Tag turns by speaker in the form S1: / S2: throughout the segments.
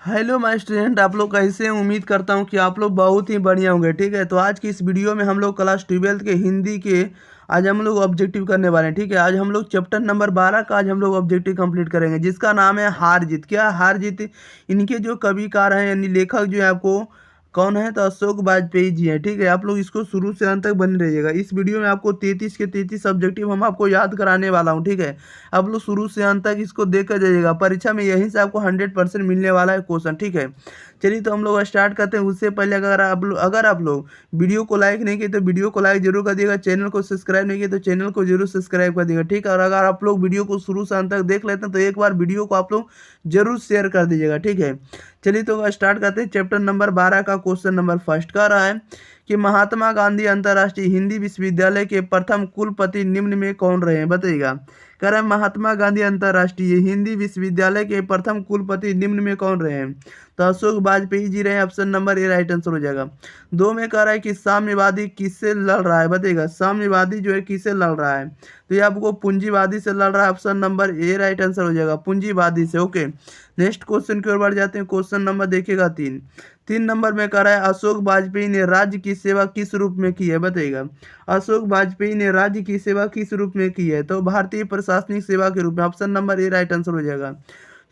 S1: Hello my student, आप लोग कैसे हैं? उम्मीद करता हूं कि आप लोग बहुत ही बढ़िया होंगे। ठीक है, तो आज की इस वीडियो में हम लोग क्लास 12th के हिंदी के आज हम लोग ऑब्जेक्टिव करने वाले हैं। ठीक है, आज हम लोग चैप्टर नंबर 12 का आज हम लोग ऑब्जेक्टिव कंप्लीट करेंगे, जिसका नाम है हार जीत। क्या हार जीत? इनके जो कविकार हैं यानी लेखक जो है आपको कौन है, तो अशोक वाजपेयी जी हैं। ठीक है, आप लोग इसको शुरू से अंत तक बने रहिएगा। इस वीडियो में आपको 33 के 33 ऑब्जेक्टिव हम आपको याद कराने वाला हूँ। ठीक है, आप लोग शुरू से अंत तक इसको देख कर जाइएगा। परीक्षा में यहीं से आपको 100% मिलने वाला है क्वेश्चन। ठीक है, चलिए तो हम लोग स्टार्ट करते हैं। उससे पहले अगर आप लोग वीडियो को लाइक नहीं किए तो वीडियो को लाइक जरूर कर दिएगा। चैनल को सब्सक्राइब नहीं किए तो चैनल को जरूर सब्सक्राइब कर दिएगा। ठीक है, और अगर आप लोग वीडियो को शुरू से अंत तक देख लेते हैं तो एक बार वीडियो को आप लोग जरूर शेयर कर दीजिएगा। ठीक है, चलिए तो स्टार्ट करते हैं। चैप्टर नंबर 12 का क्वेश्चन नंबर फर्स्ट कह रहा है कि महात्मा गांधी अंतर्राष्ट्रीय हिंदी विश्वविद्यालय के प्रथम कुलपति निम्न में कौन रहे हैं? बताइएगा। कह रहा है महात्मा गांधी अंतर्राष्ट्रीय हिंदी विश्वविद्यालय के प्रथम कुलपति निम्न में कौन रहे हैं? तो अशोक वाजपेयी जी रहे हैं। Option number A right answer हो जाएगा। दो में कह रहा है कि साम्यवादी किससे लड़ रहा है? बताइएगा, साम्यवादी जो है किससे लड़ रहा है? तो ये आपको पूंजीवादी से लड़ रहा है। Option number A right answer हो जाएगा, पूंजीवादी से। ओके, नेक्स्ट क्वेश्चन की ओर बढ़ जाते हैं। क्वेश्चन नंबर देखिएगा 3 नंबर में कह रहा है अशोक वाजपेयी ने राज्य की सेवा किस रूप में की है? बताइएगा, अशोक वाजपेयी ने राज्य की सेवा किस रूप में की है? तो भारतीय प्रशासनिक सेवा के रूप में। Option number A right answer हो जाएगा।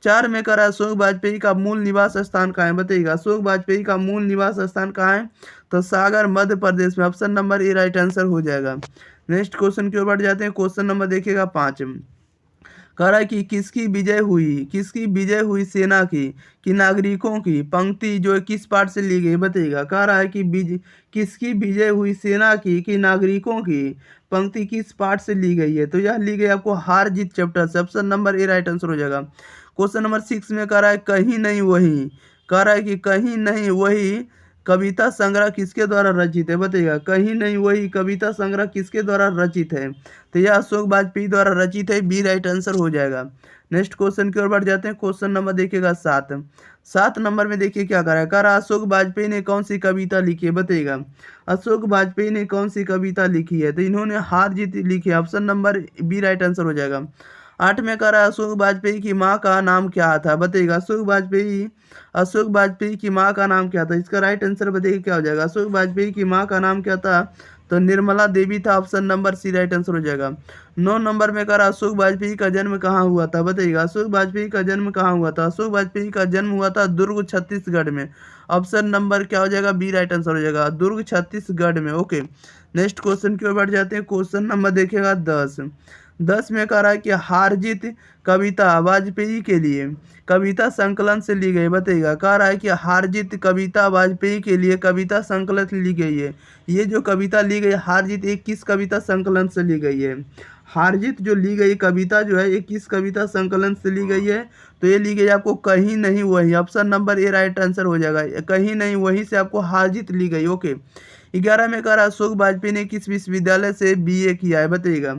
S1: 4 में कह रहा है अशोक वाजपेयी का मूल निवास स्थान कहाँ है? बताइएगा, अशोक वाजपेयी का मूल निवास स्थान कहाँ है? तो सागर, मध्य प्रदेश में। Option number A right answer हो जाएगा। नेक्स्ट क्वेश्चन की ओर बढ़ जाते हैं। क्वेश्चन नंबर देखिएगा 5। कह रहा है कि किसकी विजय हुई सेना की कि नागरिकों की पंक्ति जो है किस पाठ से ली गई? बताइएगा, कह रहा है कि किसकी विजय हुई सेना की कि नागरिकों की पंक्ति किस पाठ से ली गई है? तो यह ली गई आपको हार जीत चैप्टर से। Option number A right answer हो जाएगा। क्वेश्चन नंबर 6 में कह रहा है कहीं नहीं वही, कह रहा है कि कहीं नहीं वही कविता संग्रह किसके द्वारा रचित है? बताइएगा, कहीं नहीं वही कविता संग्रह किसके द्वारा रचित है? तो यह अशोक वाजपेयी द्वारा रचित है। बी राइट आंसर हो जाएगा। नेक्स्ट क्वेश्चन की ओर बढ़ जाते हैं। क्वेश्चन नंबर देखिएगा 7 नंबर में देखिए क्या कर रहा है। कह रहा है अशोक वाजपेयी ने कौन सी कविता लिखी है? बताइएगा, अशोक वाजपेयी ने कौन सी कविता लिखी है? तो इन्होंने हार जीत लिखी है। Option number B right answer हो जाएगा। 8 में कह रहा है अशोक वाजपेयी की माँ का नाम क्या था? बताइएगा, अशोक वाजपेयी की माँ का नाम क्या था? इसका राइट आंसर बताइए क्या हो जाएगा। अशोक वाजपेयी की माँ का नाम क्या था? तो निर्मला देवी था। Option number C right answer हो जाएगा। 9 नंबर में कह रहा अशोक वाजपेयी का जन्म कहाँ हुआ था? बताइएगा, अशोक वाजपेयी का जन्म कहाँ हुआ था? अशोक वाजपेयी का जन्म हुआ था दुर्ग, छत्तीसगढ़ में। ऑप्शन नंबर क्या हो जाएगा? बी राइट आंसर हो जाएगा, दुर्ग, छत्तीसगढ़ में। ओके, नेक्स्ट क्वेश्चन की ओर बढ़ जाते हैं। क्वेश्चन नंबर देखिएगा 10 में कह रहा है कि हार जीत कविता वाजपेयी के लिए कविता संकलन से ली गई। बताइएगा, कह रहा है कि हार जीत कविता वाजपेयी के लिए कविता संकलन से ली गई है। ये जो कविता ली गई हार जीत, एक किस कविता संकलन से ली गई है? हार जीत जो ली गई कविता जो है ये किस कविता संकलन से ली गई है? तो ये ली गई आपको कहीं नहीं वही। Option number A right answer हो जाएगा, कहीं नहीं वही से आपको हार जीत ली गई। ओके, 11 में कह रहा है अशोक वाजपेयी ने किस विश्वविद्यालय से बीए किया है? बताइएगा,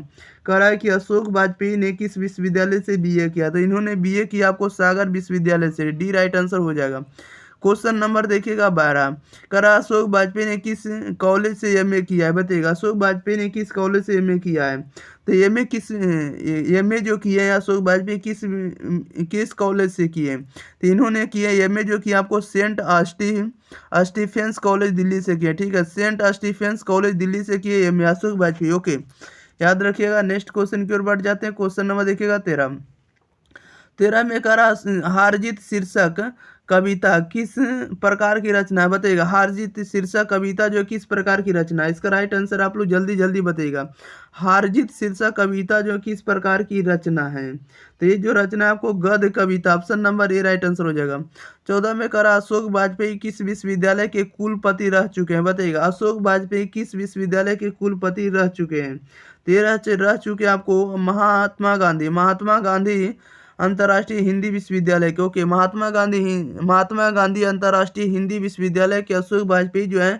S1: कह रहा है कि अशोक वाजपेयी ने किस विश्वविद्यालय से बीए किया? तो इन्होंने बीए किया आपको सागर विश्वविद्यालय से। डी राइट आंसर हो जाएगा। क्वेश्चन नंबर देखिएगा 12। कह रहा अशोक वाजपेयी ने किस कॉलेज से एमए किया है? बताइएगा, अशोक वाजपेयी ने किस कॉलेज से एमए किया है? तो एमए जो किए हैं अशोक वाजपेयी किस कॉलेज से किए? तो इन्होंने किए एमए जो किया आपको सेंट स्टीफेंस कॉलेज दिल्ली से किया। ठीक है, सेंट स्टीफेंस कॉलेज दिल्ली से किए एमए अशोक वाजपेयी। ओके, याद रखिएगा। नेक्स्ट क्वेश्चन की ओर बढ़ जाते हैं। क्वेश्चन नंबर देखिएगा 13 में कह रहा हारजीत शीर्षक कविता किस प्रकार की रचना है? बताइएगा, हारजीत शीर्षक कविता जो किस प्रकार की रचना है? इसका राइट आंसर आप लोग जल्दी जल्दी बताइएगा। हारजीत शीर्षक कविता जो किस प्रकार की रचना है? तो ये जो रचना है आपको गद्य कविता। Option number A right answer हो जाएगा। 14 में कह रहा अशोक वाजपेयी किस विश्वविद्यालय के कुलपति रह चुके हैं? बताइएगा, अशोक वाजपेयी किस विश्वविद्यालय के कुलपति रह चुके हैं? तो ये रह चुके आपको महात्मा गांधी अंतर्राष्ट्रीय हिंदी विश्वविद्यालय के। ओके, महात्मा गांधी अंतर्राष्ट्रीय हिंदी विश्वविद्यालय के अशोक वाजपेयी जो है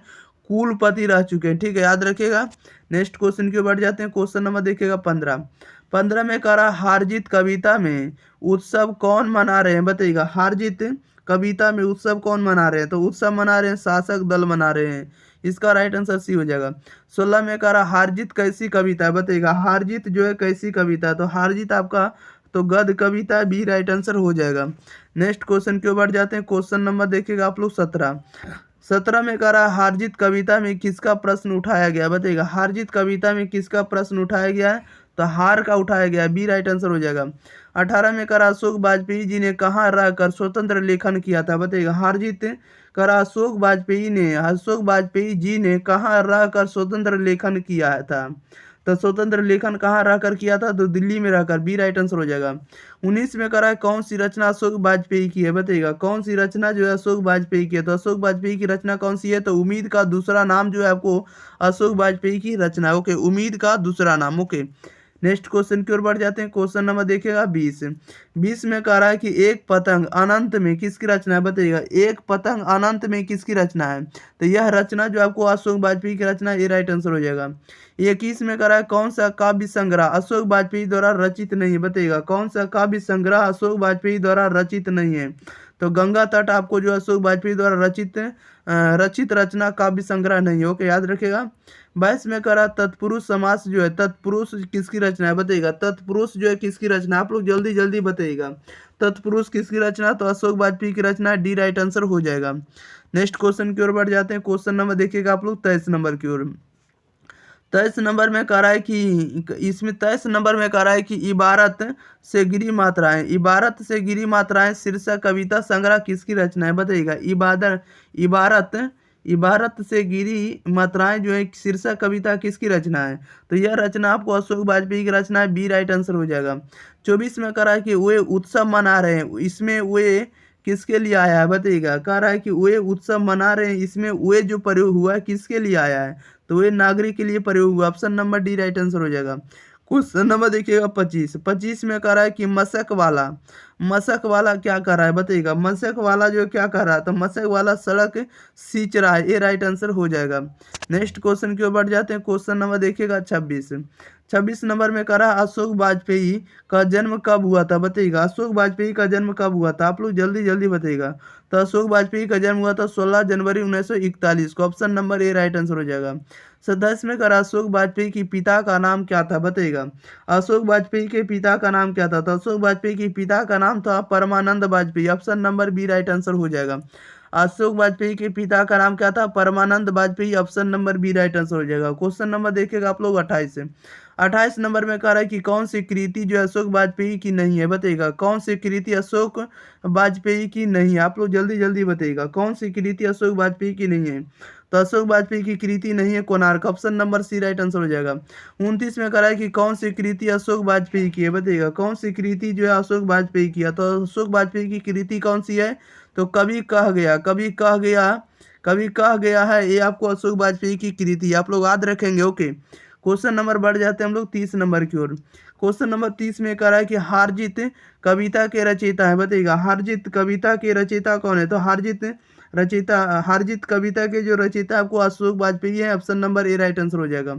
S1: कुलपति रह चुके हैं। ठीक है, याद रखिएगा। नेक्स्ट क्वेश्चन की ओर बढ़ जाते हैं। क्वेश्चन नंबर देखिएगा 15 में कह रहा हार जीत कविता में उत्सव कौन मना रहे हैं? बताइएगा, हार जीत कविता में उत्सव कौन मना रहे हैं? तो उत्सव मना रहे हैं शासक दल मना रहे हैं। इसका राइट आंसर सी हो जाएगा। 16 में कह रहा हार जीत कैसी कविता है? बताइएगा, हार जीत जो है कैसी कविता है? तो हार जीत आपका तो गद्य कविता बी राइट आंसर हो जाएगा। नेक्स्ट क्वेश्चन की ओर बढ़ जाते हैं। क्वेश्चन नंबर देखिएगा आप लोग 17 में कह रहा है हार जीत कविता में किसका प्रश्न उठाया गया, बताइएगा। हार जीत कविता में किसका प्रश्न उठाया गया है, तो हार का उठाया गया है, बी राइट आंसर हो जाएगा। 18 में कह रहा अशोक वाजपेयी जी ने कहाँ रहकर स्वतंत्र लेखन किया था, बताइएगा। हार जीत कह रहा अशोक वाजपेयी जी ने कहाँ रहकर स्वतंत्र लेखन किया था, तो स्वतंत्र लेखन कहाँ रहकर किया था, तो दिल्ली में रहकर, बी राइट आंसर हो जाएगा। 19 में कह रहा है कौन सी रचना अशोक वाजपेयी की है, बताइएगा। कौन सी रचना जो है अशोक वाजपेयी की है, तो अशोक वाजपेयी की रचना कौन सी है, तो उम्मीद का दूसरा नाम जो है आपको अशोक वाजपेयी की रचना, ओके, उम्मीद का दूसरा नाम, ओके। नेक्स्ट क्वेश्चन की ओर बढ़ जाते हैं। क्वेश्चन नंबर देखिएगा 20 में कह रहा है कि एक पतंग अनंत में किसकी रचना है, बताइएगा। एक पतंग अनंत में किसकी रचना है, तो यह रचना जो आपको अशोक वाजपेयी की रचना, ये राइट आंसर हो जाएगा। 21 में कह रहा है कौन सा काव्य संग्रह अशोक वाजपेयी द्वारा रचित नहीं है, बताइएगा। कौन सा काव्य संग्रह अशोक वाजपेयी द्वारा रचित नहीं है, तो गंगा तट आपको जो अशोक वाजपेयी द्वारा रचित रचना काव्य संग्रह नहीं है, ओके, याद रखिएगा। 22 में कह रहा तत्पुरुष समास जो है, तत्पुरुष किसकी रचना है, बताइएगा। तत्पुरुष जो है किसकी रचना, आप लोग जल्दी जल्दी बताइएगा। तत्पुरुष किसकी रचना, तो अशोक वाजपेयी की रचना, डी राइट आंसर हो जाएगा। नेक्स्ट क्वेश्चन की ओर बढ़ जाते हैं। क्वेश्चन नंबर देखिएगा आप लोग 23 नंबर की ओर। 23 नंबर में कह रहा है कि इसमें 23 नंबर में कह रहा है कि इबारत से गिरी मात्राएं शीर्षक कविता संग्रह किसकी रचना है, बताइएगा। इबारत से गिरी मात्राएं जो है शीर्षक कविता किसकी रचना है, तो यह रचना आपको अशोक वाजपेयी की रचना है, बी राइट आंसर हो जाएगा। 24 में कह रहा है कि वे उत्सव मना रहे हैं, इसमें वे किसके लिए आया है, बताइएगा। कह रहा है कि वे उत्सव मना रहे हैं, इसमें वे जो प्रयोग हुआ है किसके लिए आया है, तो वे नागरिक के लिए प्रयोग हुआ, option number D right answer हो जाएगा। क्वेश्चन नंबर देखिएगा 25 में कह रहा है कि मशक वाला क्या कर रहा है, बताइएगा। मशक वाला जो क्या कर रहा है, तो मशक वाला सड़क सींच रहा है, ये राइट आंसर हो जाएगा। नेक्स्ट क्वेश्चन की ओर बढ़ जाते हैं। क्वेश्चन नंबर देखिएगा 26 नंबर में कह रहा है अशोक वाजपेयी का जन्म कब हुआ था, बताइएगा। अशोक वाजपेयी का जन्म कब हुआ था, आप लोग जल्दी जल्दी बताइएगा। तो अशोक वाजपेयी का जन्म हुआ था 16 जनवरी 1941 को, option number A right answer हो जाएगा। 27 में कह रहा अशोक वाजपेयी की पिता का नाम क्या था, बताइएगा। अशोक वाजपेयी के पिता का नाम क्या था, तो अशोक वाजपेयी के पिता का नाम था Parmanand Vajpayee, option number B right answer हो जाएगा। अशोक वाजपेयी के पिता का नाम क्या था, Parmanand Vajpayee, option number B right answer हो जाएगा। क्वेश्चन नंबर देखिएगा आप लोग 28 नंबर में कह रहा है कि कौन सी कृति जो अशोक वाजपेयी की नहीं है, बताइएगा। कौन सी कृति अशोक वाजपेयी की नहीं है, आप लोग जल्दी जल्दी बताइएगा। कौन सी कृति अशोक वाजपेयी की नहीं है, तो अशोक वाजपेयी की कृति नहीं है Konark, option number C right answer हो जाएगा। 29 में कह रहा है कि कौन सी कृति अशोक वाजपेयी की है, बताइएगा। कौन सी कृति जो है अशोक वाजपेयी की है, तो अशोक वाजपेयी की कृति कौन सी है, तो कभी कह गया है, ये आपको अशोक वाजपेयी की कृति, आप लोग याद रखेंगे, ओके। क्वेश्चन नंबर बढ़ जाते हैं हम लोग 30 नंबर की ओर। क्वेश्चन नंबर 30 में कह रहा है कि हारजीत कविता के रचयिता है, बताइएगा। हारजीत कविता के रचयिता कौन है, तो हारजीत कविता के जो रचयिता आपको अशोक वाजपेयी है, option number A right answer हो जाएगा।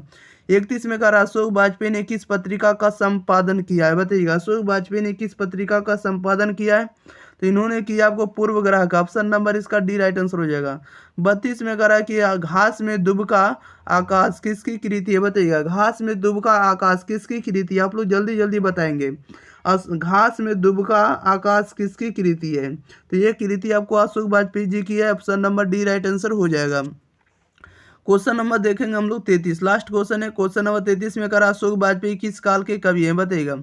S1: 31 में कह रहा है अशोक वाजपेयी ने किस पत्रिका का संपादन किया है, बताइएगा। अशोक वाजपेयी ने किस पत्रिका का संपादन किया है, तो इन्होंने किया आपको पूर्व ग्रह का, ऑप्शन नंबर इसका डी राइट आंसर हो जाएगा। 32 में कह रहा है कि घास में दुबका आकाश किसकी कृति है, बताइएगा। घास में दुबका आकाश किसकी कृति है, आप लोग जल्दी जल्दी बताएंगे। घास में दुबका आकाश किसकी कृति है, तो ये कृति आपको अशोक वाजपेयी जी की है, option number D right answer हो जाएगा। क्वेश्चन नंबर देखेंगे हम लोग 33, लास्ट क्वेश्चन है। क्वेश्चन नंबर 33 में कह रहा अशोक वाजपेयी किस काल के कवि हैं, बताइएगा।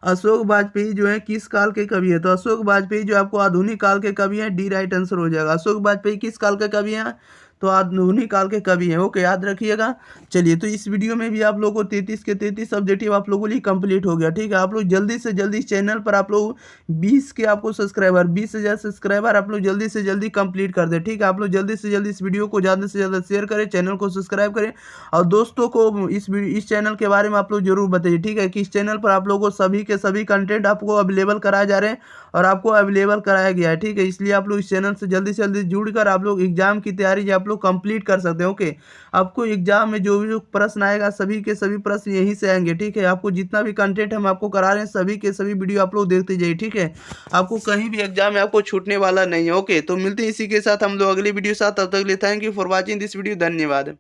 S1: अशोक वाजपेयी जो है किस काल के कवि है, तो अशोक वाजपेयी जो आपको आधुनिक काल के कवि हैं, डी राइट आंसर हो जाएगा। अशोक वाजपेयी किस काल के कवि हैं, तो आधुनिक काल के कवि हैं, ओके, याद रखिएगा। चलिए, तो इस वीडियो में भी आप लोगों को 33 के 33 ऑब्जेक्टिव आप लोगों के लिए कंप्लीट हो गया, ठीक है। आप लोग जल्दी से जल्दी इस चैनल पर आप लोग 20,000 सब्सक्राइबर आप लोग जल्दी से जल्दी कंप्लीट कर दे, ठीक है। आप लोग जल्दी से जल्दी इस वीडियो को ज़्यादा से ज़्यादा शेयर करें, चैनल को सब्सक्राइब करें और दोस्तों को इस चैनल के बारे में आप लोग जरूर बताइए, ठीक है, कि इस चैनल पर आप लोगों को सभी के सभी कंटेंट आपको अवेलेबल कराए जा रहे हैं और आपको अवेलेबल कराया गया है, ठीक है। इसलिए आप लोग इस चैनल से जल्दी जुड़कर आप लोग एग्जाम की तैयारी आप लोग कंप्लीट कर सकते हैं, ओके। आपको एग्जाम में जो भी प्रश्न आएगा सभी के सभी प्रश्न यहीं से आएंगे, ठीक है। आपको जितना भी कंटेंट हम आपको करा रहे हैं सभी के सभी वीडियो आप लोग देखते जाइए, ठीक है। आपको कहीं भी एग्जाम में आपको छूटने वाला नहीं है, ओके। तो मिलते हैं इसी के साथ हम लोग अगली वीडियो साथ, तब तक के लिए thank you for watching this video, धन्यवाद।